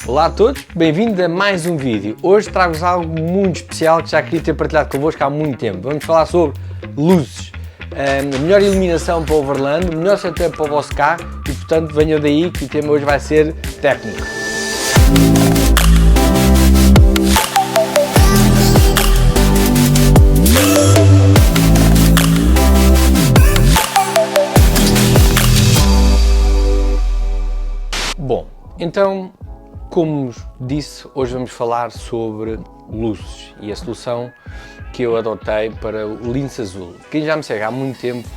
Olá a todos, bem-vindos a mais um vídeo. Hoje trago-vos algo muito especial que já queria ter partilhado convosco há muito tempo. Vamos falar sobre luzes, a melhor iluminação para o overland, o melhor setup para o vosso carro e, portanto, venham daí que o tema hoje vai ser técnico. Bom, então, como disse, hoje vamos falar sobre luzes e a solução que eu adotei para o lince azul. Quem já me segue há muito tempo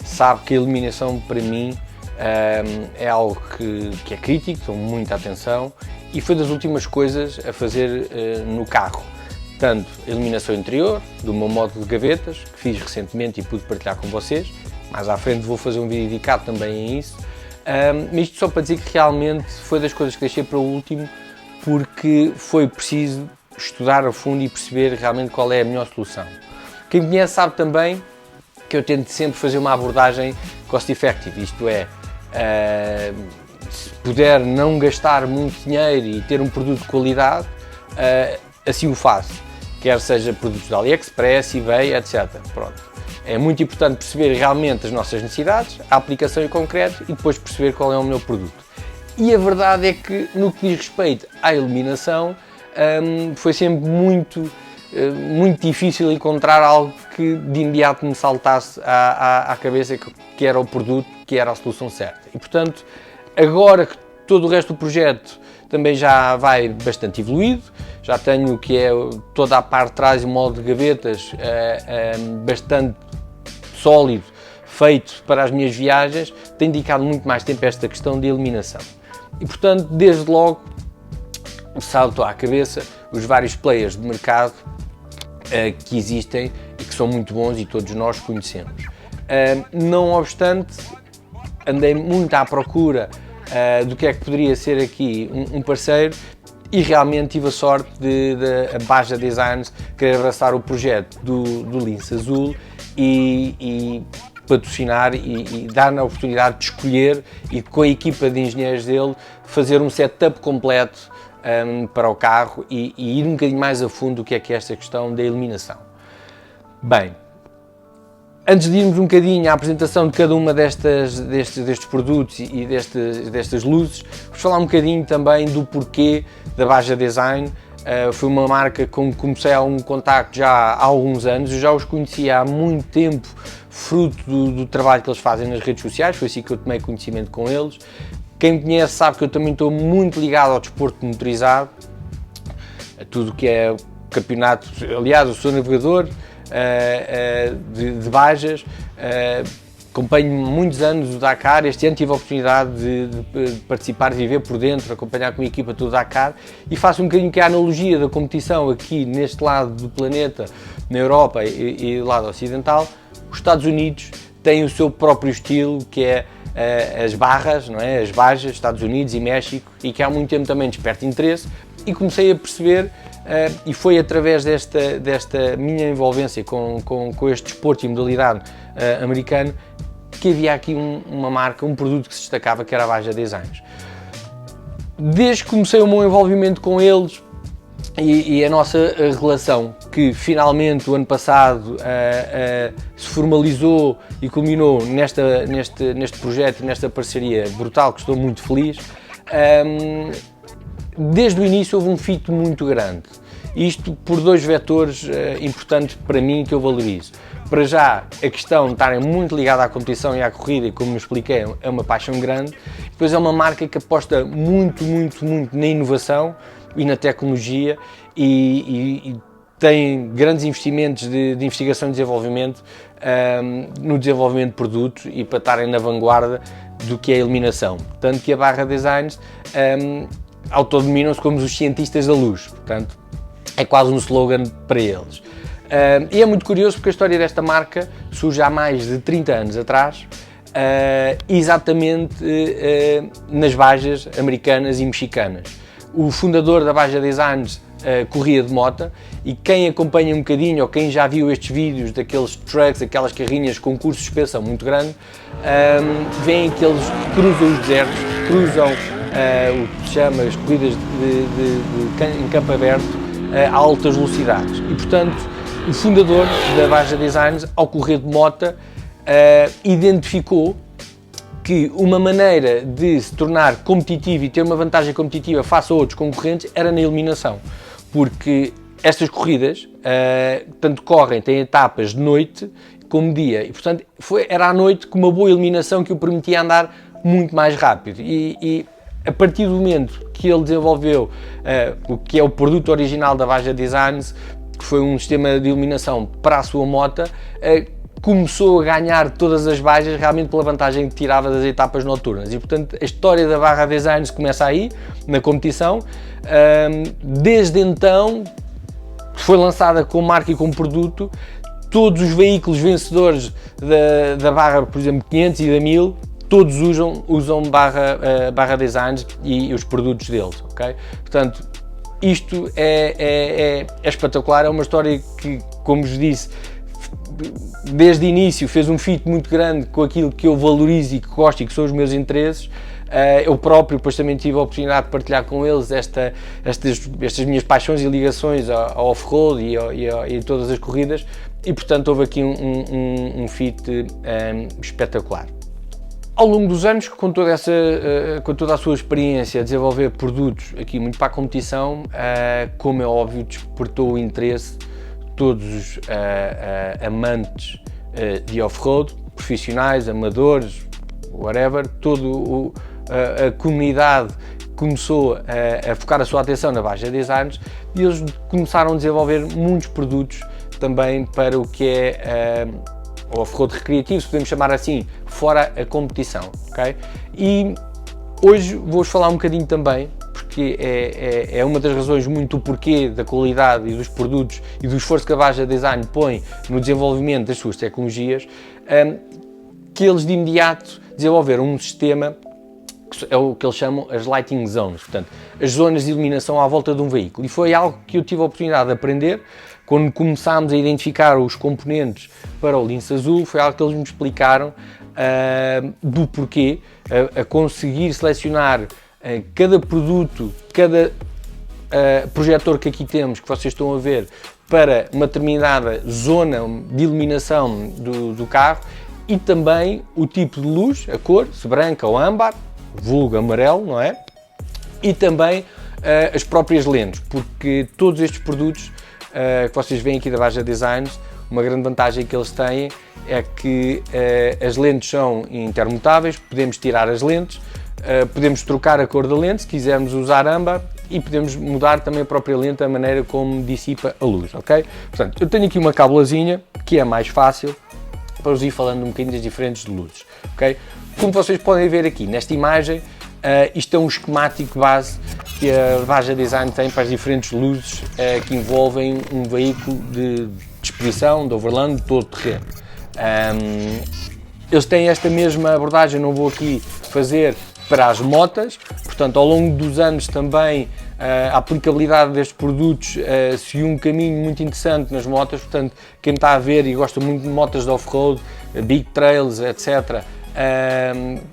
sabe que a iluminação para mim é algo que é crítico, dou muita atenção e foi das últimas coisas a fazer no carro. Tanto a iluminação interior, do meu módulo de gavetas, que fiz recentemente e pude partilhar com vocês. Mais à frente vou fazer um vídeo dedicado também a isso. Isto só para dizer que realmente foi das coisas que deixei para o último porque foi preciso estudar a fundo e perceber realmente qual é a melhor solução. Quem me conhece sabe também que eu tento sempre fazer uma abordagem cost effective, isto é, se puder não gastar muito dinheiro e ter um produto de qualidade, assim o faço, quer seja produtos da AliExpress, eBay, etc. Pronto. É muito importante perceber realmente as nossas necessidades, a aplicação em concreto e depois perceber qual é o meu produto. E a verdade é que no que diz respeito à iluminação, foi sempre muito difícil encontrar algo que de imediato me saltasse à cabeça que era o produto, que era a solução certa. E portanto, agora que todo o resto do projeto também já vai bastante evoluído, já tenho o que é toda a parte de trás e o molde de gavetas bastante sólido, feito para as minhas viagens, tenho dedicado muito mais tempo a esta questão de iluminação. E portanto, desde logo, salto à cabeça os vários players de mercado que existem e que são muito bons e todos nós conhecemos. Não obstante, andei muito à procura do que é que poderia ser aqui um parceiro e realmente tive a sorte de a Baja Designs querer abraçar o projeto do lince azul e patrocinar e dar a oportunidade de escolher e com a equipa de engenheiros dele fazer um setup completo para o carro e ir um bocadinho mais a fundo do que é esta questão da iluminação. Bem, antes de irmos um bocadinho à apresentação de cada uma destes produtos e destas luzes, vamos falar um bocadinho também do porquê da Baja Design. Foi uma marca com que comecei a um contacto já há alguns anos, eu já os conhecia há muito tempo, fruto do trabalho que eles fazem nas redes sociais, foi assim que eu tomei conhecimento com eles. Quem me conhece sabe que eu também estou muito ligado ao desporto motorizado, a tudo o que é campeonato. Aliás, eu sou navegador de Bajas, acompanho muitos anos o Dakar. Este ano tive a oportunidade de participar, de viver por dentro, acompanhar com a equipa do Dakar e faço um bocadinho que a analogia da competição aqui neste lado do planeta, na Europa e do lado ocidental. Os Estados Unidos têm o seu próprio estilo, que é as barras, não é? As Bajas, Estados Unidos e México, e que há muito tempo também desperta interesse, e comecei a perceber, e foi através desta minha envolvência com este desporto e modalidade americano, que havia aqui uma marca, um produto que se destacava, que era a Baja Designs. Desde que comecei o meu envolvimento com eles e a nossa relação, que finalmente o ano passado se formalizou e culminou neste projeto, nesta parceria brutal, que estou muito feliz, desde o início houve um fit muito grande. Isto por dois vetores importantes para mim que eu valorizo. Para já, a questão de estarem muito ligada à competição e à corrida, e como me expliquei, é uma paixão grande. Depois é uma marca que aposta muito na inovação e na tecnologia e tem grandes investimentos de investigação e desenvolvimento no desenvolvimento de produtos e para estarem na vanguarda do que é a iluminação. Tanto que a Baja Designs autodenominam-se como os cientistas da luz, portanto é quase um slogan para eles. E é muito curioso porque a história desta marca surge há mais de 30 anos atrás, exatamente nas Bajas americanas e mexicanas. O fundador da Baja Designs corria de moto e quem acompanha um bocadinho ou quem já viu estes vídeos daqueles trucks, aquelas carrinhas com curso de suspensão muito grande, veem que eles cruzam os desertos, cruzam o que se chama as corridas em campo aberto a altas velocidades. E, portanto, o fundador da Baja Designs, ao correr de moto, identificou que uma maneira de se tornar competitivo e ter uma vantagem competitiva face a outros concorrentes era na iluminação, porque estas corridas tanto correm, têm etapas de noite como dia, e portanto era à noite com uma boa iluminação que o permitia andar muito mais rápido, e a partir do momento que ele desenvolveu o que é o produto original da Baja Designs, que foi um sistema de iluminação para a sua moto, começou a ganhar todas as bajas realmente pela vantagem que tirava das etapas noturnas. E portanto a história da Baja Designs começa aí, na competição. Desde então foi lançada como marca e como produto. Todos os veículos vencedores da Baja, por exemplo 500 e da 1000, todos usam Baja Designs e os produtos deles, ok? Portanto, isto é espetacular, é uma história que, como vos disse, desde o início fez um fit muito grande com aquilo que eu valorizo e que gosto e que são os meus interesses. Eu próprio depois também tive a oportunidade de partilhar com eles estas minhas paixões e ligações ao off-road e todas as corridas, e portanto houve aqui um fit espetacular. Ao longo dos anos, com toda a sua experiência a desenvolver produtos aqui muito para a competição, como é óbvio, despertou o interesse de todos os amantes de off-road, profissionais, amadores, whatever, toda a comunidade começou a focar a sua atenção na Baja Designs, e eles começaram a desenvolver muitos produtos também para o que é o off-road recreativo, se podemos chamar assim, fora a competição, ok? E hoje vou-vos falar um bocadinho também, porque é uma das razões muito do porquê da qualidade e dos produtos e do esforço que a Baja Design põe no desenvolvimento das suas tecnologias, que eles de imediato desenvolveram um sistema que é o que eles chamam as lighting zones, portanto, as zonas de iluminação à volta de um veículo. E foi algo que eu tive a oportunidade de aprender quando começámos a identificar os componentes para o lince azul. Foi algo que eles me explicaram do porquê, a conseguir selecionar cada produto, cada projetor que aqui temos, que vocês estão a ver, para uma determinada zona de iluminação do carro, e também o tipo de luz, a cor, se branca ou âmbar, vulgo amarelo, não é? E também as próprias lentes, porque todos estes produtos que vocês veem aqui da Baja Designs, uma grande vantagem que eles têm é que as lentes são intermutáveis, podemos tirar as lentes, podemos trocar a cor da lente se quisermos usar âmbar, e podemos mudar também a própria lente, a maneira como dissipa a luz, ok? Portanto, eu tenho aqui uma cábulazinha que é mais fácil para vos ir falando um bocadinho das diferentes luzes, ok? Como vocês podem ver aqui nesta imagem, isto é um esquemático base que a Baja Design tem para as diferentes luzes que envolvem um veículo de expedição, de overland, de todo terreno. Eles têm esta mesma abordagem, não vou aqui fazer para as motas, portanto ao longo dos anos também a aplicabilidade destes produtos seguiu um caminho muito interessante nas motas, portanto quem está a ver e gosta muito de motas de off-road, big trails, etc.,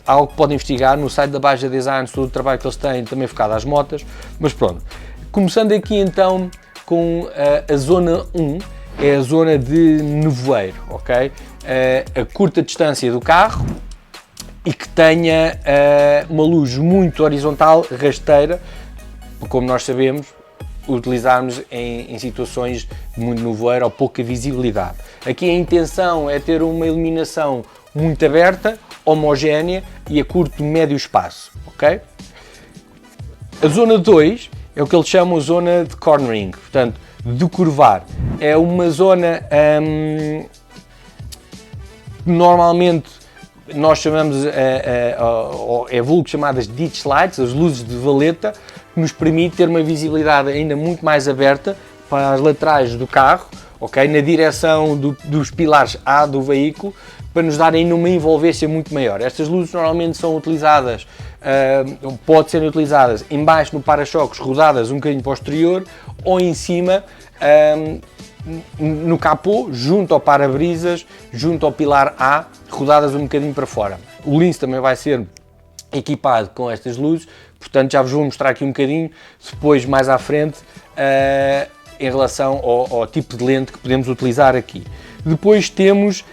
algo que pode investigar no site da Baja Design, todo o trabalho que eles têm também focado às motas. Mas pronto, começando aqui então com a zona 1, é a zona de nevoeiro, ok? A curta distância do carro e que tenha uma luz muito horizontal, rasteira, como nós sabemos, utilizarmos em situações de muito nevoeiro ou pouca visibilidade. Aqui a intenção é ter uma iluminação muito aberta, homogénea e a curto e médio espaço, ok? A zona 2 é o que eles chamam de zona de cornering, portanto, de curvar. É uma zona normalmente nós chamamos, é vulgo chamadas ditch lights, as luzes de valeta, que nos permite ter uma visibilidade ainda muito mais aberta para as laterais do carro, ok? Na direção dos pilares A do veículo, para nos darem uma envolvência muito maior. Estas luzes normalmente são utilizadas, podem ser utilizadas em baixo no para-choques, rodadas um bocadinho posterior, ou em cima no capô, junto ao para-brisas, junto ao pilar A, rodadas um bocadinho para fora. O lince também vai ser equipado com estas luzes, Portanto, já vos vou mostrar aqui um bocadinho, depois mais à frente, em relação ao tipo de lente que podemos utilizar aqui. Depois temos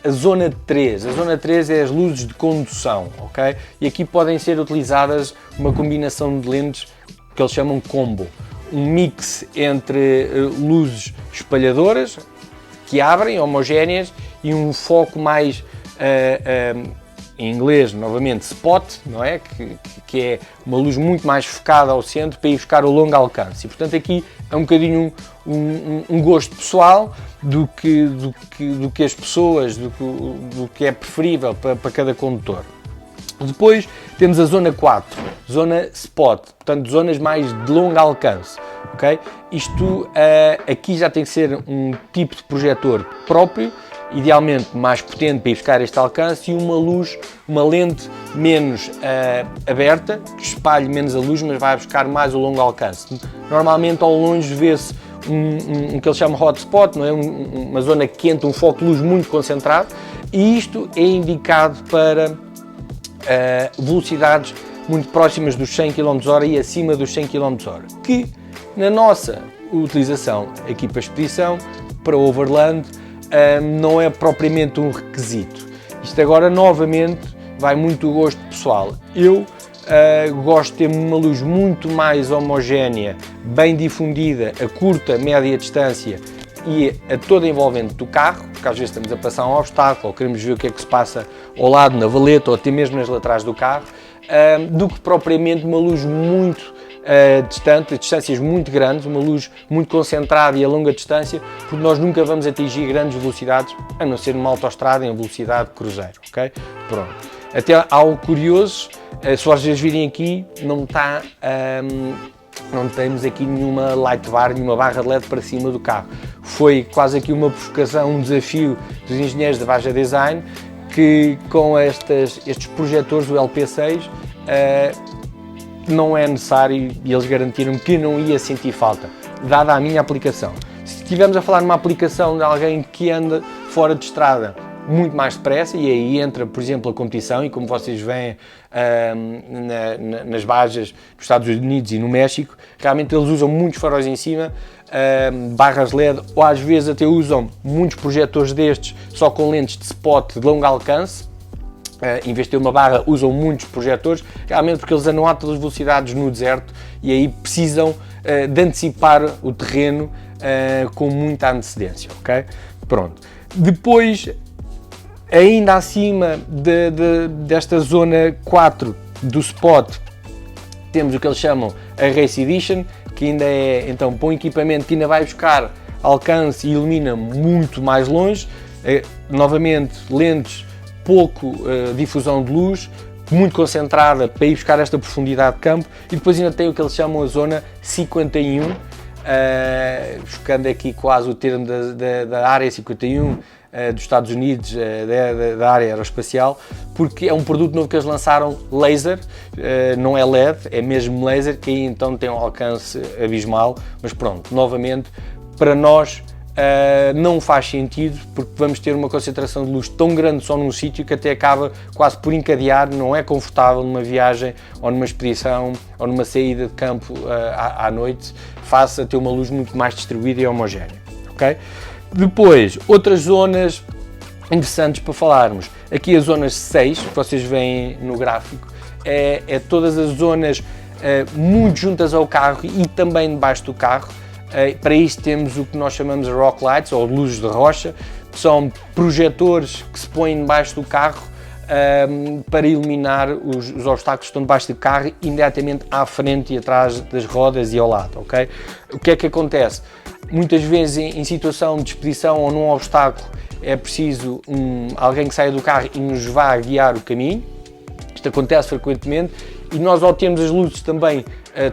a zona 3. A zona 3 é as luzes de condução, ok? E aqui podem ser utilizadas uma combinação de lentes que eles chamam combo. Um mix entre luzes espalhadoras, que abrem, homogéneas, e um foco mais, em inglês, novamente, spot, não é? Que é uma luz muito mais focada ao centro para ir buscar o longo alcance. E, portanto, aqui é um bocadinho um gosto pessoal do que as pessoas, do que é preferível para cada condutor. Depois temos a zona 4, zona spot, portanto zonas mais de longo alcance, ok? Isto aqui já tem que ser um tipo de projetor próprio, idealmente mais potente para ir buscar este alcance, e uma lente menos aberta, que espalhe menos a luz, mas vai buscar mais o longo alcance. Normalmente ao longe vê-se um que eles chamam hotspot, não é? Uma zona quente, um foco de luz muito concentrado, e isto é indicado para velocidades muito próximas dos 100 km/h e acima dos 100 km/h, que na nossa utilização aqui para expedição, para overland, não é propriamente um requisito. Isto agora novamente vai muito do gosto pessoal. Eu gosto de ter uma luz muito mais homogénea, bem difundida, a curta, média distância e a toda envolvente do carro, porque às vezes estamos a passar um obstáculo ou queremos ver o que é que se passa ao lado, na valeta ou até mesmo nas laterais do carro, do que propriamente uma luz muito distante, a distâncias muito grandes, uma luz muito concentrada e a longa distância, porque nós nunca vamos atingir grandes velocidades, a não ser numa autoestrada em velocidade cruzeiro, ok? Pronto. Até algo curioso, se vocês virem aqui, não temos aqui nenhuma light bar, nenhuma barra de LED para cima do carro. Foi quase aqui uma provocação, um desafio dos engenheiros da Baja Design, que com estes projetores do LP6 não é necessário, e eles garantiram que não ia sentir falta, dada a minha aplicação. Se estivermos a falar numa aplicação de alguém que anda fora de estrada muito mais depressa, e aí entra, por exemplo, a competição, e como vocês veem nas bajas dos Estados Unidos e no México, realmente eles usam muitos faróis em cima, barras LED, ou às vezes até usam muitos projetores destes, só com lentes de spot de longo alcance. Em vez de ter uma barra, usam muitos projetores, realmente porque eles andam a altas velocidades no deserto e aí precisam de antecipar o terreno com muita antecedência, ok? Pronto. Depois, ainda acima desta zona 4 do spot, temos o que eles chamam a Race Edition, que ainda é, então, para um equipamento que ainda vai buscar alcance e ilumina muito mais longe, novamente, lentes pouco difusão de luz, muito concentrada para ir buscar esta profundidade de campo, e depois ainda tem o que eles chamam a zona 51, buscando aqui quase o termo da área 51 dos Estados Unidos, da área aeroespacial, porque é um produto novo que eles lançaram, laser, não é LED, é mesmo laser, que aí então tem um alcance abismal, mas pronto, novamente, para nós não faz sentido, porque vamos ter uma concentração de luz tão grande só num sítio que até acaba quase por encadear, não é confortável numa viagem ou numa expedição ou numa saída de campo à noite, face a ter uma luz muito mais distribuída e homogénea, ok? Depois, outras zonas interessantes para falarmos, aqui as zonas 6, que vocês veem no gráfico, é todas as zonas muito juntas ao carro e também debaixo do carro. Para isto temos o que nós chamamos de rock lights, ou luzes de rocha, que são projetores que se põem debaixo do carro para iluminar os obstáculos que estão debaixo do carro, imediatamente à frente e atrás das rodas e ao lado, ok? O que é que acontece? Muitas vezes em situação de expedição ou num obstáculo é preciso alguém que saia do carro e nos vá guiar o caminho. Isto acontece frequentemente e nós, ao termos as luzes também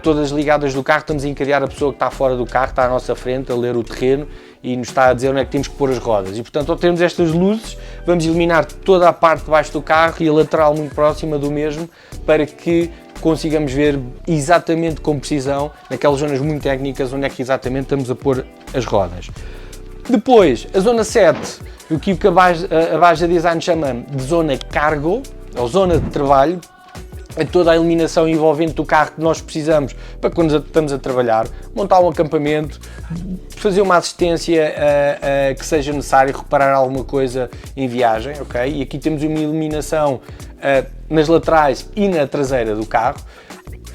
todas ligadas do carro, estamos a encadear a pessoa que está fora do carro, está à nossa frente a ler o terreno e nos está a dizer onde é que temos que pôr as rodas. E portanto, ao termos estas luzes, vamos iluminar toda a parte de baixo do carro e a lateral muito próxima do mesmo, para que consigamos ver exatamente com precisão, naquelas zonas muito técnicas, onde é que exatamente estamos a pôr as rodas. Depois, a zona 7, o que a Baja Design chama de zona cargo, ou zona de trabalho, a toda a iluminação envolvente do carro que nós precisamos para quando estamos a trabalhar, montar um acampamento, fazer uma assistência que seja necessário, reparar alguma coisa em viagem, ok? E aqui temos uma iluminação nas laterais e na traseira do carro.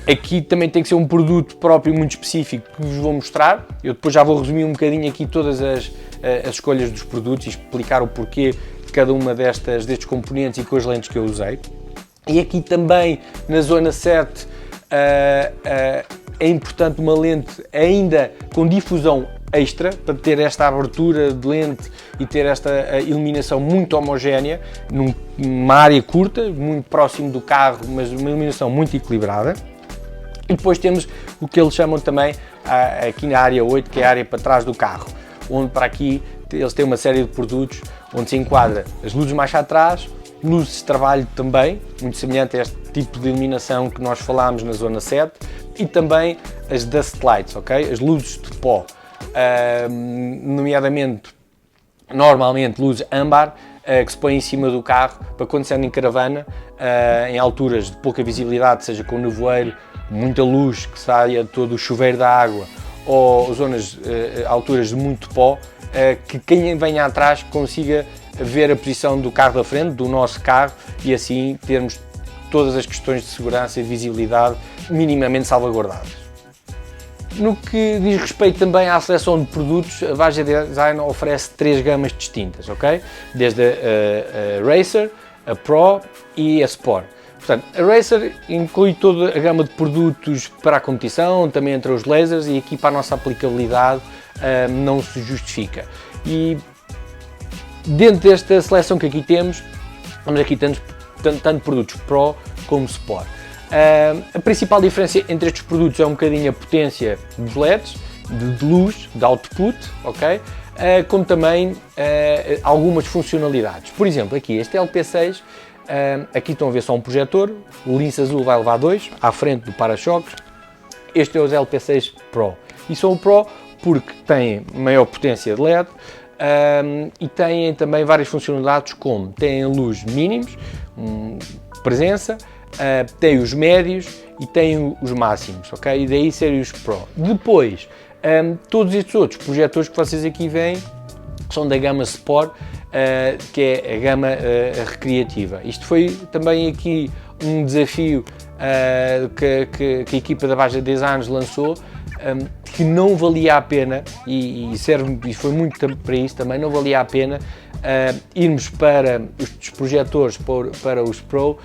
Aqui também tem que ser um produto próprio muito específico que vos vou mostrar. Eu depois já vou resumir um bocadinho aqui todas as escolhas dos produtos e explicar o porquê de cada uma destes componentes e com as lentes que eu usei. E aqui também na zona 7 é importante uma lente ainda com difusão extra, para ter esta abertura de lente e ter esta iluminação muito homogénea, numa área curta, muito próximo do carro, mas uma iluminação muito equilibrada. E depois temos o que eles chamam também, aqui na área 8, que é a área para trás do carro, onde para aqui eles têm uma série de produtos, onde se enquadra as luzes mais atrás, luzes de trabalho também, muito semelhante a este tipo de iluminação que nós falámos na zona 7, e também as dust lights, ok? As luzes de pó, nomeadamente, normalmente luzes âmbar, que se põe em cima do carro para quando se anda em caravana, em alturas de pouca visibilidade, seja com nevoeiro, muita luz que saia todo o chuveiro da água, ou zonas, alturas de muito pó, que quem venha atrás consiga ver a posição do carro da frente, do nosso carro, e assim termos todas as questões de segurança e visibilidade minimamente salvaguardadas. No que diz respeito também à seleção de produtos, a Vajra Design oferece 3 gamas distintas, ok? Desde a Racer, a Pro e a Sport. Portanto, a Racer inclui toda a gama de produtos para a competição, também entre os lasers, e aqui para a nossa aplicabilidade não se justifica. E dentro desta seleção que aqui temos aqui tanto produtos Pro como Sport. A principal diferença entre estes produtos é um bocadinho a potência dos LEDs, de luz, de output, ok? Como também algumas funcionalidades. Por exemplo, aqui este LP6, aqui estão a ver só um projetor, o lince azul vai levar 2, à frente do para-choques. Este é o LP6 Pro. E são o Pro porque têm maior potência de LED, e têm também várias funcionalidades, como têm luz mínimos, presença, têm os médios e têm os máximos, ok? E daí serem os Pro. Depois, todos estes outros projetores que vocês aqui veem são da gama Sport, que é a gama recreativa. Isto foi também aqui um desafio que a equipa da Vajra Designs lançou, que não valia a pena, e foi muito para isso também, não valia a pena irmos para os projetores, para os Pro,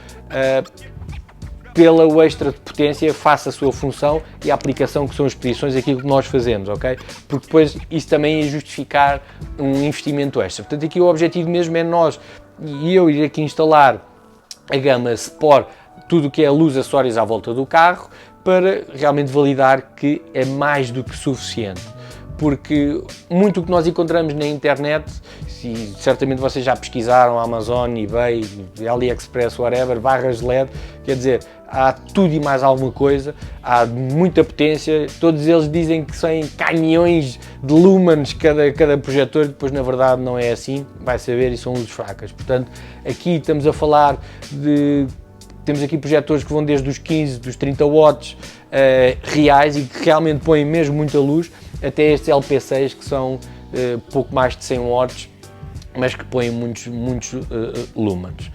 pela extra de potência face à sua função e a aplicação que são as posições, aquilo que nós fazemos, ok? Porque depois isso também ia justificar um investimento extra. Portanto, aqui o objetivo mesmo é nós, e eu ir aqui instalar a gama Sport, tudo o que é luz, acessórios à volta do carro, para realmente validar que é mais do que suficiente. Porque muito o que nós encontramos na internet, e certamente vocês já pesquisaram Amazon, eBay, AliExpress, whatever, barras de LED, quer dizer, há tudo e mais alguma coisa, há muita potência, todos eles dizem que são caminhões de lumens cada projetor, depois na verdade não é assim, vai saber, e são luzes fracas. Portanto, aqui estamos a falar temos aqui projetores que vão desde os 15, dos 30 watts reais e que realmente põem mesmo muita luz, até estes LP6 que são pouco mais de 100 watts, mas que põem muitos lumens.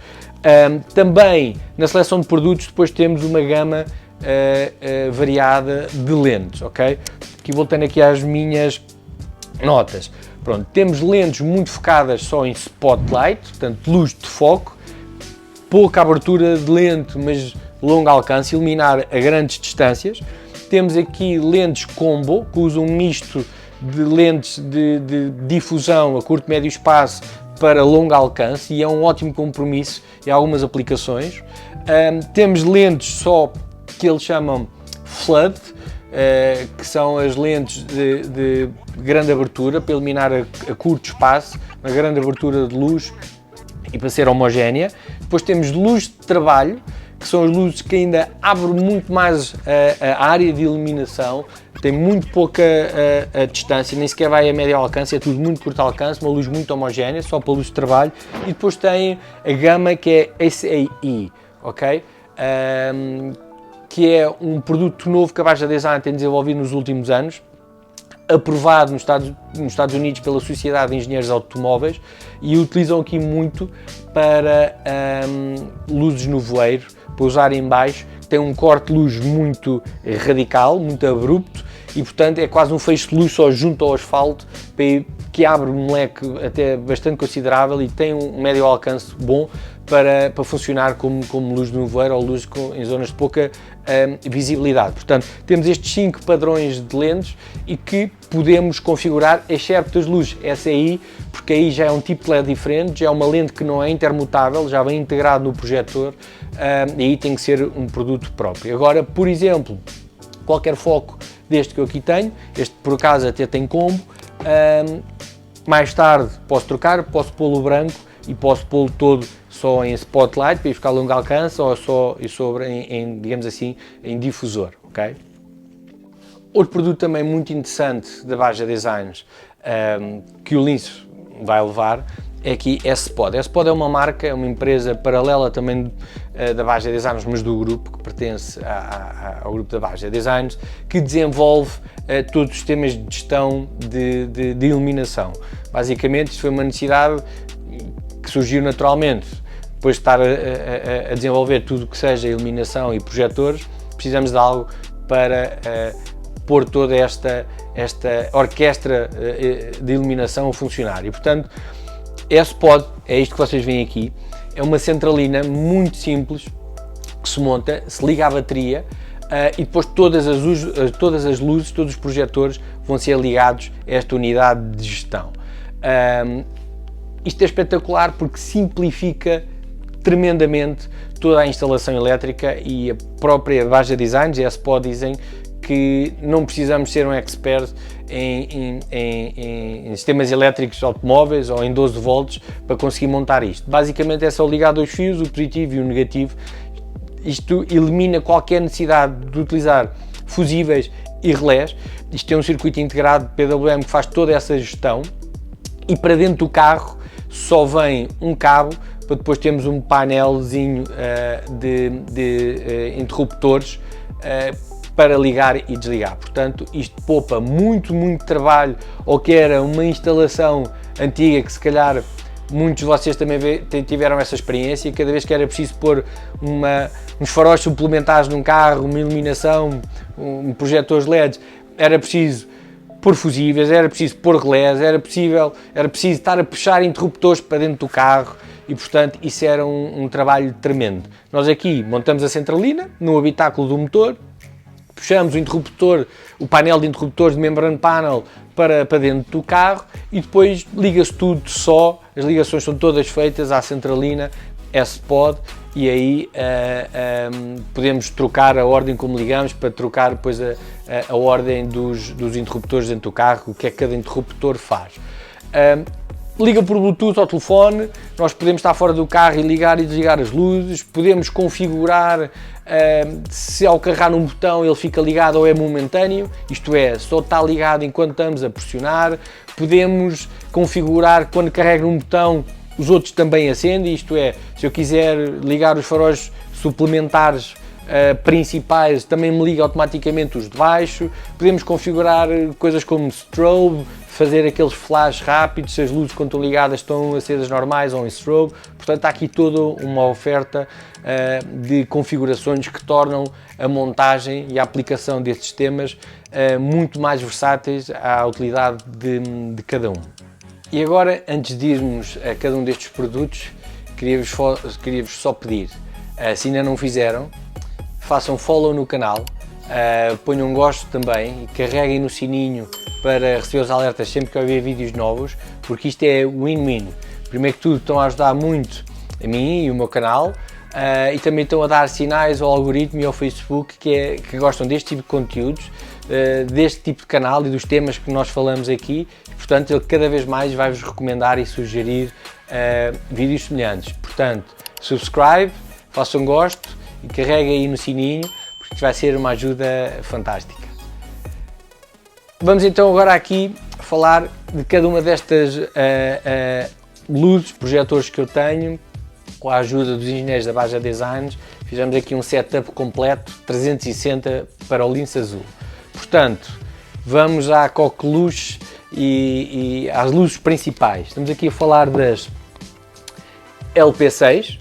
Também na seleção de produtos depois temos uma gama variada de lentes, ok? Aqui voltando aqui às minhas notas. Pronto, temos lentes muito focadas só em spotlight, portanto luz de foco, pouca abertura de lente, mas longo alcance, iluminar a grandes distâncias. Temos aqui lentes combo, que usam um misto de lentes de difusão a curto e médio espaço para longo alcance, e é um ótimo compromisso em algumas aplicações. Temos lentes só que eles chamam flood, que são as lentes de grande abertura, para iluminar a curto espaço, uma grande abertura de luz e para ser homogénea. Depois temos luz de trabalho, que são as luzes que ainda abrem muito mais a área de iluminação, tem muito pouca a distância, nem sequer vai a médio alcance, é tudo muito curto alcance, uma luz muito homogénea, só para luz de trabalho. E depois tem a gama que é SAE, ok? que é um produto novo que a Baja Design tem desenvolvido nos últimos anos, aprovado nos Estados Unidos pela Sociedade de Engenheiros Automóveis, e utilizam aqui muito para luzes no voeiro, para usar em baixo. Tem um corte de luz muito radical, muito abrupto, e portanto é quase um feixe de luz só junto ao asfalto, que abre um leque até bastante considerável e tem um médio alcance bom para funcionar como luz de nevoeiro ou luz em zonas de pouca visibilidade. Portanto, temos estes 5 padrões de lentes e que podemos configurar, excepto as luzes SEI, porque aí já é um tipo de LED diferente, já é uma lente que não é intermutável, já vem integrado no projetor, e aí tem que ser um produto próprio. Agora, por exemplo, qualquer foco deste que eu aqui tenho, este por acaso até tem combo, mais tarde posso trocar, posso pô-lo branco e posso pô-lo todo só em spotlight para ir ficar a longo alcance ou só em, digamos assim, em difusor, ok? Outro produto também muito interessante da Baja Designs, que o Lince vai levar, é aqui S-Pod. S-Pod é uma marca, é uma empresa paralela também da Baja Designs, mas do grupo, que pertence ao grupo da Baja Designs, que desenvolve todos os sistemas de gestão de iluminação. Basicamente, isto foi uma necessidade que surgiu naturalmente. Depois de estar a desenvolver tudo o que seja iluminação e projetores, precisamos de algo para pôr toda esta orquestra de iluminação a funcionar. E, portanto, S-Pod, é isto que vocês veem aqui, é uma centralina muito simples que se monta, se liga à bateria e depois todas as luzes, todos os projetores vão ser ligados a esta unidade de gestão. Isto é espetacular porque simplifica tremendamente toda a instalação elétrica, e a própria Baja Designs e a S-Pod dizem que não precisamos ser um expert em sistemas elétricos de automóveis ou em 12 volts para conseguir montar isto. Basicamente é só ligar 2 fios, o positivo e o negativo. Isto elimina qualquer necessidade de utilizar fusíveis e relés. Isto é um circuito integrado de PWM que faz toda essa gestão, e para dentro do carro só vem um cabo, para depois termos um painelzinho de interruptores para ligar e desligar. Portanto, isto poupa muito trabalho, ou que era uma instalação antiga que se calhar muitos de vocês também tiveram essa experiência. Cada vez que era preciso pôr uns faróis suplementares num carro, uma iluminação, projetores LEDs, era preciso pôr fusíveis, era preciso pôr relés, era preciso estar a puxar interruptores para dentro do carro, e portanto isso era um trabalho tremendo. Nós aqui montamos a centralina no habitáculo do motor, puxamos o interruptor, o painel de interruptores de membrane panel para dentro do carro, e depois liga-se tudo só, as ligações são todas feitas à centralina S-Pod, e aí podemos trocar a ordem como ligamos, para trocar depois a ordem dos interruptores dentro do carro, o que é que cada interruptor faz. Liga por Bluetooth ao telefone, nós podemos estar fora do carro e ligar e desligar as luzes, podemos configurar se ao carregar num botão ele fica ligado ou é momentâneo, isto é, só está ligado enquanto estamos a pressionar. Podemos configurar quando carrego num botão os outros também acendem, isto é, se eu quiser ligar os faróis suplementares principais, também me liga automaticamente os de baixo. Podemos configurar coisas como strobe, fazer aqueles flash rápidos, se as luzes quando estão ligadas estão acesas normais ou em strobe. Portanto, há aqui toda uma oferta de configurações que tornam a montagem e a aplicação destes sistemas muito mais versáteis à utilidade de cada um. E agora, antes de irmos a cada um destes produtos, queria-vos só pedir, se ainda não fizeram, façam follow no canal, ponham um gosto também e carreguem no sininho para receber os alertas sempre que eu ver vídeos novos, porque isto é win-win. Primeiro que tudo, estão a ajudar muito a mim e o meu canal, e também estão a dar sinais ao algoritmo e ao Facebook que gostam deste tipo de conteúdos, deste tipo de canal e dos temas que nós falamos aqui. Portanto, ele cada vez mais vai-vos recomendar e sugerir vídeos semelhantes. Portanto, subscribe, façam gosto e carreguem aí no sininho, porque vai ser uma ajuda fantástica. Vamos então agora aqui falar de cada uma destas luzes, projetores que eu tenho, com a ajuda dos engenheiros da Baja Designs, fizemos aqui um setup completo 360 para o lince azul. Portanto, vamos à coqueluche e às luzes principais. Estamos aqui a falar das LP6.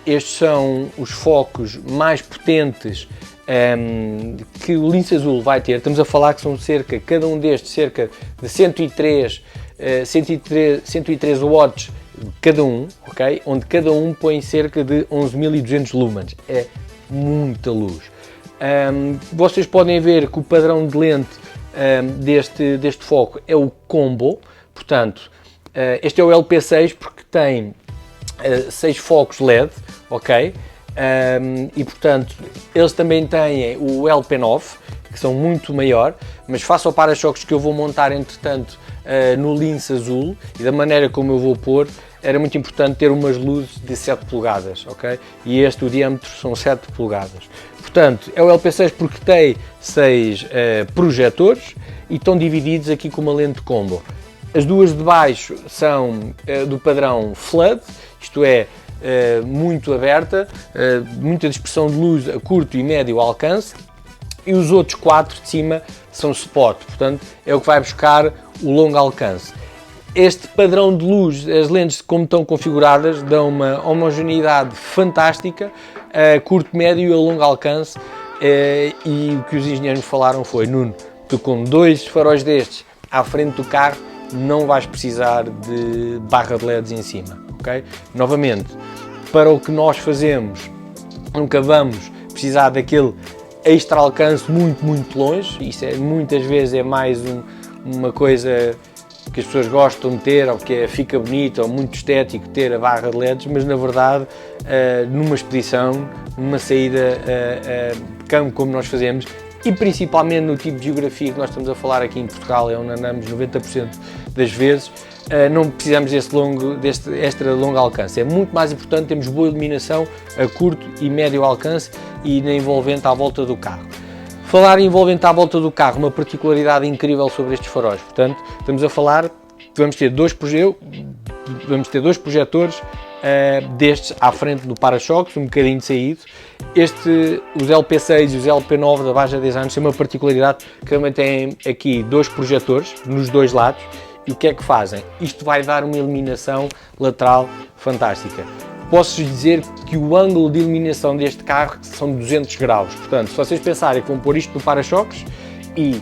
Estes são os focos mais potentes que o lince azul vai ter. Estamos a falar que são cada um destes cerca de 103 watts cada um, ok? Onde cada um põe cerca de 11.200 lumens. É muita luz. Vocês podem ver que o padrão de lente deste foco é o combo. Portanto, este é o LP6 porque tem 6 focos LED, ok? E portanto, eles também têm o LP9, que são muito maior, mas face ao para-choques que eu vou montar entretanto no lince azul e da maneira como eu vou pôr, era muito importante ter umas luzes de 7 polegadas, ok? E o diâmetro são 7 polegadas. Portanto, é o LP6 porque tem 6 projetores e estão divididos aqui com uma lente combo. As duas de baixo são do padrão Flood, isto é, muito aberta, muita dispersão de luz a curto e médio alcance, e os outros 4 de cima são Spot, portanto é o que vai buscar o longo alcance. Este padrão de luz, as lentes como estão configuradas, dão uma homogeneidade fantástica a curto, médio e a longo alcance, e o que os engenheiros falaram foi: Nuno, tu com 2 faróis destes à frente do carro não vais precisar de barra de LEDs em cima, ok? Novamente, para o que nós fazemos, nunca vamos precisar daquele extra alcance muito longe. Isso muitas vezes é mais uma coisa que as pessoas gostam de ter, ou que fica bonito ou muito estético ter a barra de LEDs, mas na verdade numa expedição, numa saída de campo como nós fazemos, e principalmente no tipo de geografia que nós estamos a falar aqui em Portugal, é onde andamos 90% das vezes, não precisamos deste extra longo alcance. É muito mais importante termos boa iluminação a curto e médio alcance e na envolvente à volta do carro. Falar em envolvente à volta do carro, uma particularidade incrível sobre estes faróis. Portanto, estamos a falar que vamos ter dois projetores destes à frente do para-choques, um bocadinho saído. Os LP6 e os LP9 da Baja Design têm uma particularidade que também têm aqui 2 projetores nos 2 lados. E o que é que fazem? Isto vai dar uma iluminação lateral fantástica. Posso dizer que o ângulo de iluminação deste carro são 200 graus. Portanto, se vocês pensarem que vão pôr isto no para-choques e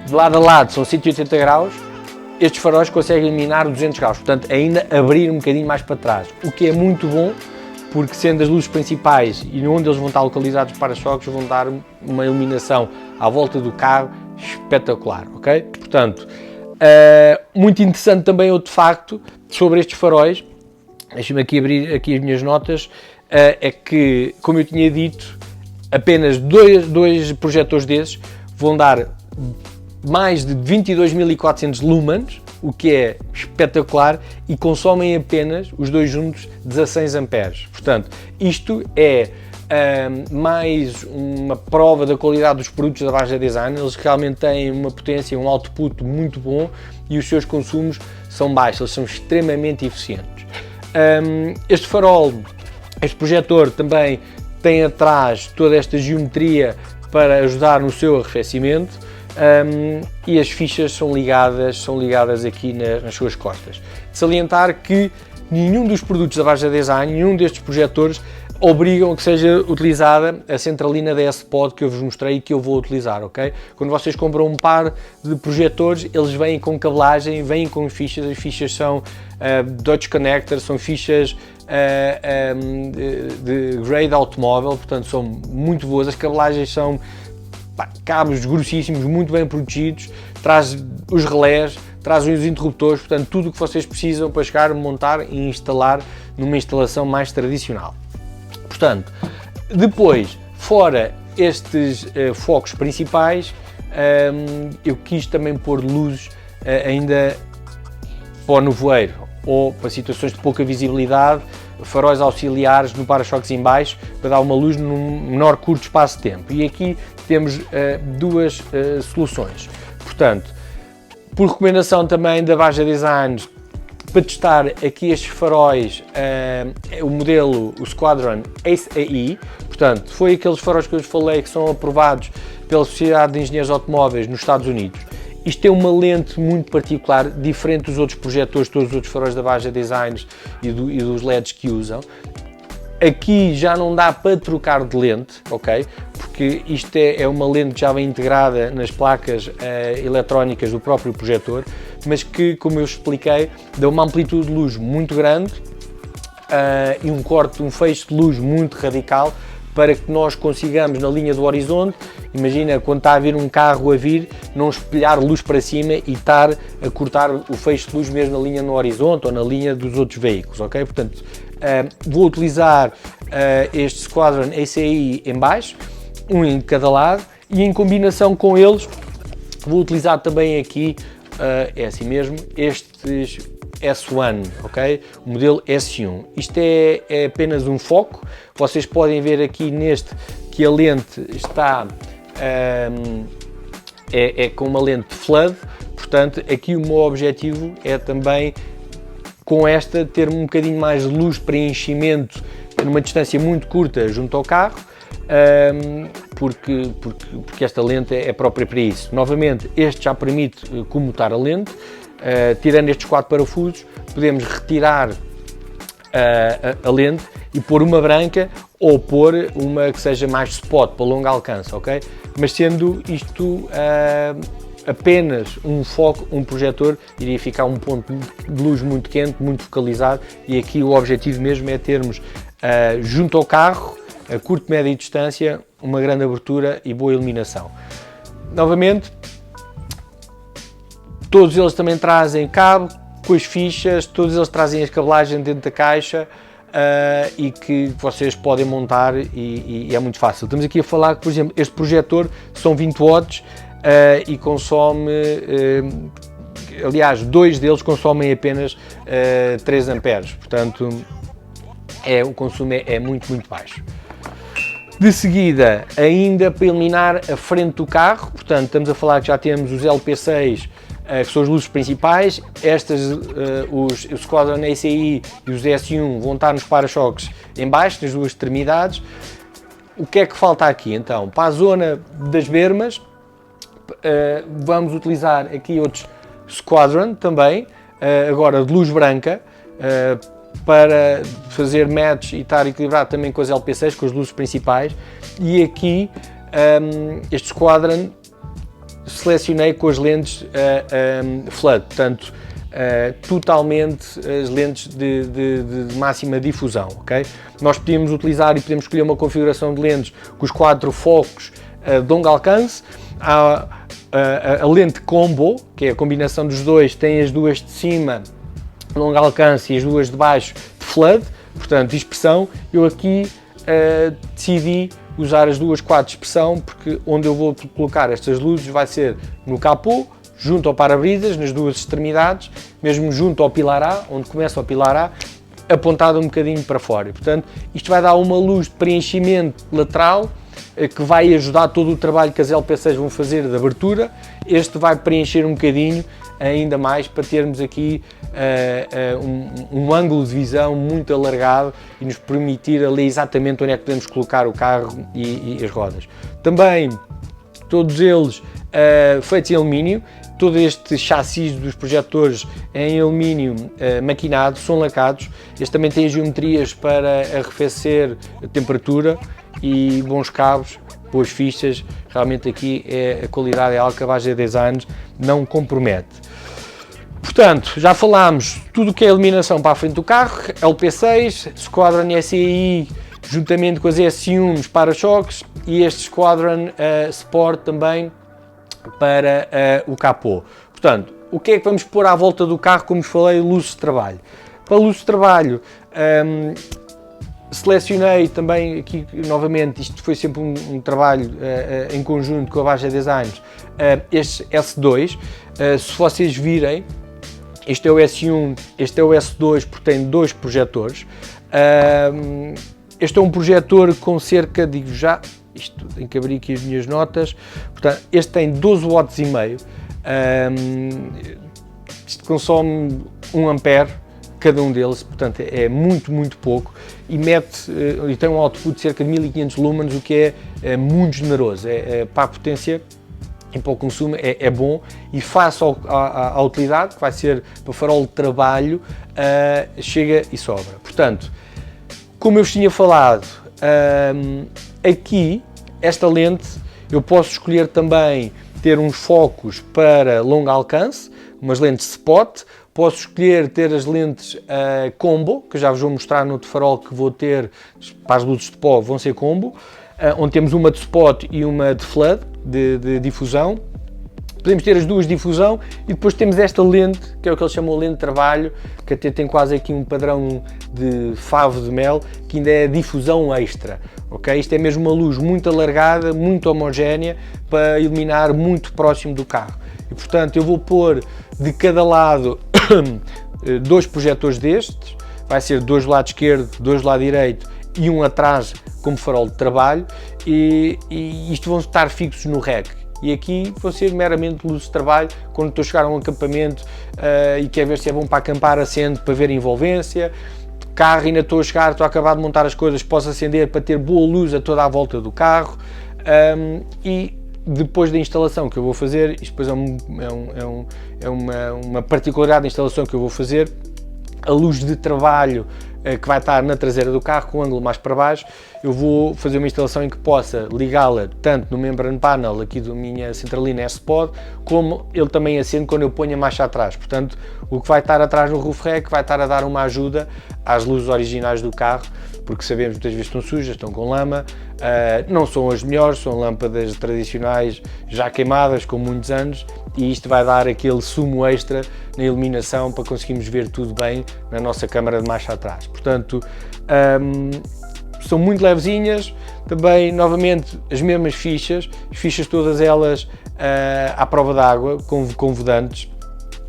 de lado a lado são 180 graus, estes faróis conseguem iluminar 200 graus. Portanto, ainda abrir um bocadinho mais para trás. O que é muito bom, porque sendo as luzes principais e onde eles vão estar localizados os para-choques, vão dar uma iluminação à volta do carro espetacular, ok? Portanto, muito interessante também outro facto sobre estes faróis, deixem-me aqui abrir aqui as minhas notas, é que, como eu tinha dito, apenas dois projetores desses vão dar mais de 22.400 lumens, o que é espetacular, e consomem apenas, os dois juntos, 16 amperes. Portanto, isto é mais uma prova da qualidade dos produtos da Baja Design. Eles realmente têm uma potência, um output muito bom e os seus consumos são baixos, eles são extremamente eficientes. Este farol, este projetor também tem atrás toda esta geometria para ajudar no seu arrefecimento, e as fichas são ligadas aqui nas suas costas. De salientar que nenhum dos produtos da Baja Design, nenhum destes projetores obrigam a que seja utilizada a centralina da S-Pod que eu vos mostrei e que eu vou utilizar, ok? Quando vocês compram um par de projetores, eles vêm com cabelagem, vêm com fichas, as fichas são Dodge Connector, são fichas de grade automóvel, portanto são muito boas, as cabelagens são cabos grossíssimos, muito bem protegidos, traz os relés, traz os interruptores, portanto tudo o que vocês precisam para chegar, montar e instalar numa instalação mais tradicional. Portanto, depois, fora estes focos principais, eu quis também pôr luzes ainda para o nevoeiro ou para situações de pouca visibilidade, faróis auxiliares no para-choques em baixo, para dar uma luz num menor curto espaço de tempo. E aqui temos duas soluções. Portanto, por recomendação também da Baja Design, para testar aqui estes faróis, o modelo, o Squadron ACE, portanto, foi aqueles faróis que eu vos falei que são aprovados pela Sociedade de Engenheiros Automóveis nos Estados Unidos. Isto é uma lente muito particular, diferente dos outros projetores, todos os outros faróis da Baja Designs e dos LEDs que usam. Aqui já não dá para trocar de lente, ok? Porque isto é uma lente que já vem integrada nas placas eletrónicas do próprio projetor, mas que, como eu expliquei, dá uma amplitude de luz muito grande e um feixe de luz muito radical para que nós consigamos na linha do horizonte, imagina quando está a vir um carro a vir, não espelhar luz para cima e estar a cortar o feixe de luz mesmo na linha no horizonte ou na linha dos outros veículos, ok? Portanto, vou utilizar este Squadron ACE em baixo, um em cada lado, e em combinação com eles vou utilizar também aqui, é assim mesmo, estes S1, ok? O modelo S1. Isto é apenas um foco, vocês podem ver aqui neste que a lente está com uma lente flood, portanto aqui o meu objetivo é também com esta ter um bocadinho mais de luz de preenchimento numa distância muito curta junto ao carro, porque esta lente é própria para isso. Novamente, este já permite comutar a lente, tirando estes 4 parafusos, podemos retirar a lente e pôr uma branca ou pôr uma que seja mais spot, para longo alcance, ok? Mas sendo isto apenas um foco, um projetor, iria ficar um ponto de luz muito quente, muito focalizado, e aqui o objetivo mesmo é termos junto ao carro, a curto, média distância, uma grande abertura e boa iluminação. Novamente, todos eles também trazem cabo com as fichas, todos eles trazem as cabelagens dentro da caixa e que vocês podem montar e é muito fácil. Estamos aqui a falar que, por exemplo, este projetor são 20 watts e consome, aliás, 2 deles consomem apenas 3 amperes, portanto o consumo é muito baixo. De seguida, ainda para iluminar a frente do carro, portanto estamos a falar que já temos os LP6, que são as luzes principais, os Squadron ACE e os S1 vão estar nos para-choques em baixo, nas duas extremidades. O que é que falta aqui então? Para a zona das bermas, vamos utilizar aqui outros Squadron também, agora de luz branca, para fazer match e estar equilibrado também com as LP6, com as luzes principais, e aqui este Squadron selecionei com as lentes flood, portanto totalmente as lentes de máxima difusão, ok? Nós podemos utilizar e podemos escolher uma configuração de lentes com os 4 focos de longo alcance. Há a lente combo, que é a combinação dos dois, tem as duas de cima longo alcance e as duas de baixo de flood, portanto dispersão. Eu aqui decidi usar as duas 4 de dispersão, porque onde eu vou colocar estas luzes vai ser no capô, junto ao para-brisas, nas duas extremidades, mesmo junto ao pilar A, onde começa o pilar A, apontado um bocadinho para fora. Portanto, isto vai dar uma luz de preenchimento lateral que vai ajudar todo o trabalho que as LP6 vão fazer de abertura. Este vai preencher um bocadinho ainda mais para termos aqui um ângulo de visão muito alargado e nos permitir ali exatamente onde é que podemos colocar o carro e as rodas. Também todos eles feitos em alumínio, todo este chassis dos projetores em alumínio maquinado, são lacados. Este também tem geometrias para arrefecer a temperatura e bons cabos, boas fichas. Realmente aqui a qualidade é algo que a Baja Designs não compromete. Portanto, já falámos tudo o que é iluminação para a frente do carro, LP6, Squadron SAI juntamente com as S1 nos para-choques e este Squadron Sport também para o capô. Portanto, o que é que vamos pôr à volta do carro? Como vos falei, luzes de trabalho. Para luzes de trabalho, selecionei também aqui novamente, isto foi sempre um trabalho em conjunto com a Baja Designs, este S2. Se vocês virem, este é o S1, este é o S2, porque tem 2 projetores. Este é um projetor com cerca, digo já, isto tem que abrir aqui as minhas notas, portanto, este tem 12 watts e meio. Isto consome 1 ampere cada um deles, portanto é muito, muito pouco, e e tem um output de cerca de 1500 lumens, o que é muito generoso, para a potência e para o consumo é bom, e face à utilidade, que vai ser para farol de trabalho, chega e sobra. Portanto, como eu vos tinha falado, aqui, esta lente, eu posso escolher também ter uns focos para longo alcance, umas lentes spot, posso escolher ter as lentes combo, que eu já vos vou mostrar no outro farol que vou ter, para as luzes de pó vão ser combo, onde temos uma de spot e uma de flood, de difusão. Podemos ter as duas de difusão e depois temos esta lente, que é o que eles chamam de lente de trabalho, que até tem quase aqui um padrão de favo de mel, que ainda é difusão extra. Okay? Isto é mesmo uma luz muito alargada, muito homogénea, para iluminar muito próximo do carro. E portanto eu vou pôr de cada lado 2 projetores destes, vai ser 2 do lado esquerdo, 2 do lado direito e um atrás como farol de trabalho, e isto vão estar fixos no rack. E aqui vão ser meramente luzes de trabalho, quando estou a chegar a um acampamento e quer ver se é bom para acampar, acendo para ver a envolvência. Carro, ainda estou a chegar, estou a acabar de montar as coisas, posso acender para ter boa luz a toda a volta do carro. E depois da instalação que eu vou fazer, isto depois uma particularidade da instalação que eu vou fazer, a luz de trabalho que vai estar na traseira do carro, com o ângulo mais para baixo, eu vou fazer uma instalação em que possa ligá-la tanto no membrane panel aqui da minha centralina S-Pod, como ele também acende quando eu ponho a marcha atrás. Portanto, o que vai estar atrás no roof rack vai estar a dar uma ajuda às luzes originais do carro, porque sabemos que muitas vezes estão sujas, estão com lama, não são as melhores, são lâmpadas tradicionais já queimadas com muitos anos, e isto vai dar aquele sumo extra na iluminação para conseguirmos ver tudo bem na nossa câmara de marcha atrás. Portanto, são muito levezinhas, também novamente as mesmas fichas, as fichas todas elas à prova d'água, com vedantes.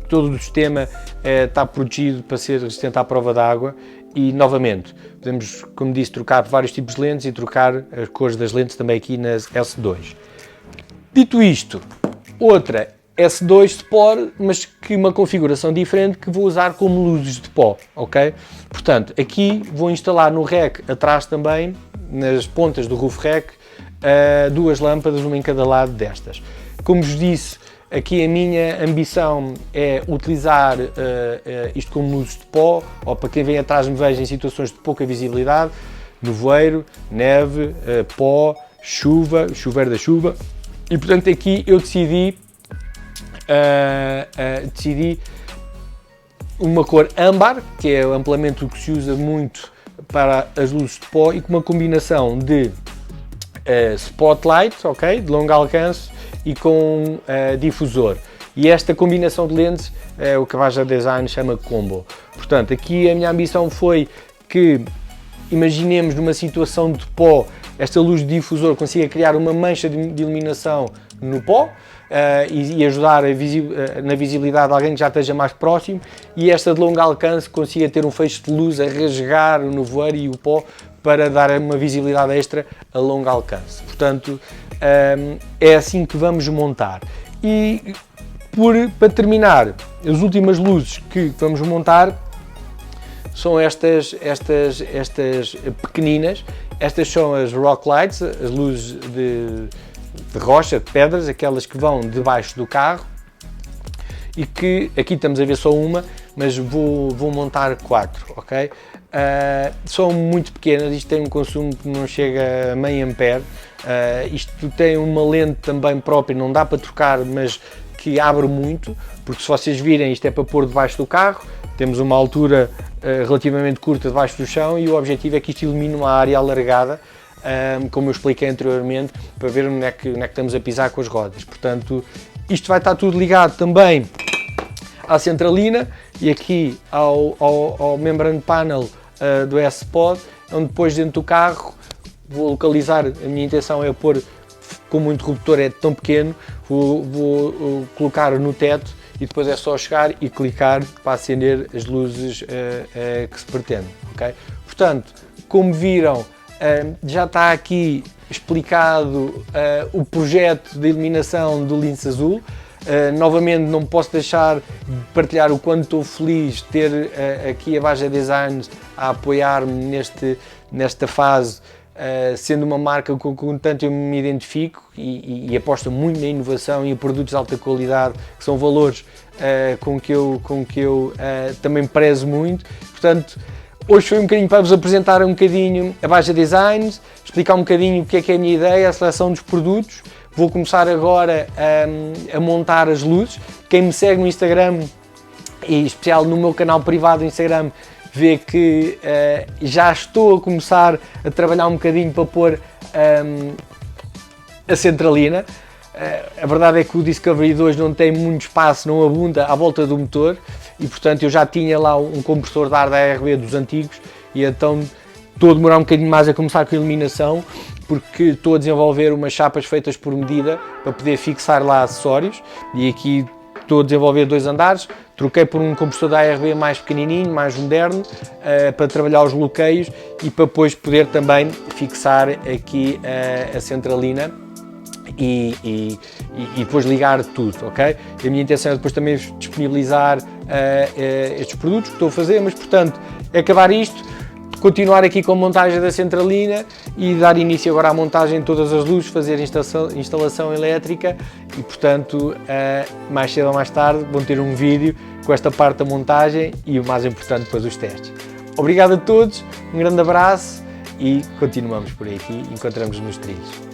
Todo o sistema está protegido para ser resistente à prova d'água, e novamente podemos, como disse, trocar vários tipos de lentes e trocar as cores das lentes também aqui nas S2. Dito isto, outra S2 Sport, mas que uma configuração diferente, que vou usar como luzes de pó, ok? Portanto, aqui vou instalar no rack atrás também, nas pontas do roof rack, 2 lâmpadas, uma em cada lado destas. Como vos disse, aqui a minha ambição é utilizar isto como luzes de pó, ou para quem vem atrás me veja em situações de pouca visibilidade, nevoeiro, neve, pó, chuva, chuveiro da chuva, e portanto aqui eu decidi uma cor âmbar, que é amplamente o que se usa muito para as luzes de pó, e com uma combinação de spotlight, ok, de longo alcance, e com difusor. E esta combinação de lentes é o que a Vaja Design chama combo. Portanto, aqui a minha ambição foi que, imaginemos numa situação de pó, esta luz de difusor consiga criar uma mancha de iluminação no pó, e ajudar na visibilidade de alguém que já esteja mais próximo, e esta de longo alcance consiga ter um feixe de luz a rasgar o nevoeiro e o pó para dar uma visibilidade extra a longo alcance. Portanto, é assim que vamos montar. E para terminar, as últimas luzes que vamos montar são estas pequeninas. Estas são as rock lights, as luzes de rocha, de pedras, aquelas que vão debaixo do carro, e que aqui estamos a ver só uma, mas vou montar 4, ok? São muito pequenas, isto tem um consumo que não chega a meio ampere, isto tem uma lente também própria, não dá para trocar, mas que abre muito, porque se vocês virem, isto é para pôr debaixo do carro, temos uma altura relativamente curta debaixo do chão, e o objetivo é que isto ilumine uma área alargada, como eu expliquei anteriormente, para ver onde é que estamos a pisar com as rodas. Portanto, isto vai estar tudo ligado também à centralina e aqui ao membrane panel do S-Pod, onde depois dentro do carro vou localizar, a minha intenção é pôr, como o interruptor é tão pequeno, vou colocar no teto, e depois é só chegar e clicar para acender as luzes que se pretende, ok? Portanto, como viram, já está aqui explicado o projeto de iluminação do lince azul. Novamente, não posso deixar de partilhar o quanto estou feliz de ter aqui a Baja Designs a apoiar-me nesta fase, sendo uma marca com que tanto eu me identifico e aposta muito na inovação e em produtos de alta qualidade, que são valores com que eu também prezo muito. Portanto, hoje foi um bocadinho para vos apresentar um bocadinho a Baja Designs, explicar um bocadinho o que é a minha ideia, a seleção dos produtos. Vou começar agora a montar as luzes. Quem me segue no Instagram, e em especial no meu canal privado do Instagram, vê que já estou a começar a trabalhar um bocadinho para pôr a centralina. A verdade é que o Discovery 2 não tem muito espaço, não abunda à volta do motor e, portanto, eu já tinha lá um compressor de ar da ARB dos antigos e então estou a demorar um bocadinho mais a começar com a iluminação, porque estou a desenvolver umas chapas feitas por medida para poder fixar lá acessórios e aqui estou a desenvolver 2 andares. Troquei por um compressor da ARB mais pequenininho, mais moderno, para trabalhar os bloqueios e para depois poder também fixar aqui a centralina e depois ligar tudo, ok? A minha intenção é depois também disponibilizar estes produtos que estou a fazer, mas portanto, é acabar isto, continuar aqui com a montagem da centralina e dar início agora à montagem de todas as luzes, fazer instalação elétrica e, portanto, mais cedo ou mais tarde vão ter um vídeo com esta parte da montagem e o mais importante, depois os testes. Obrigado a todos, um grande abraço e continuamos por aqui, encontramos-nos nos trilhos.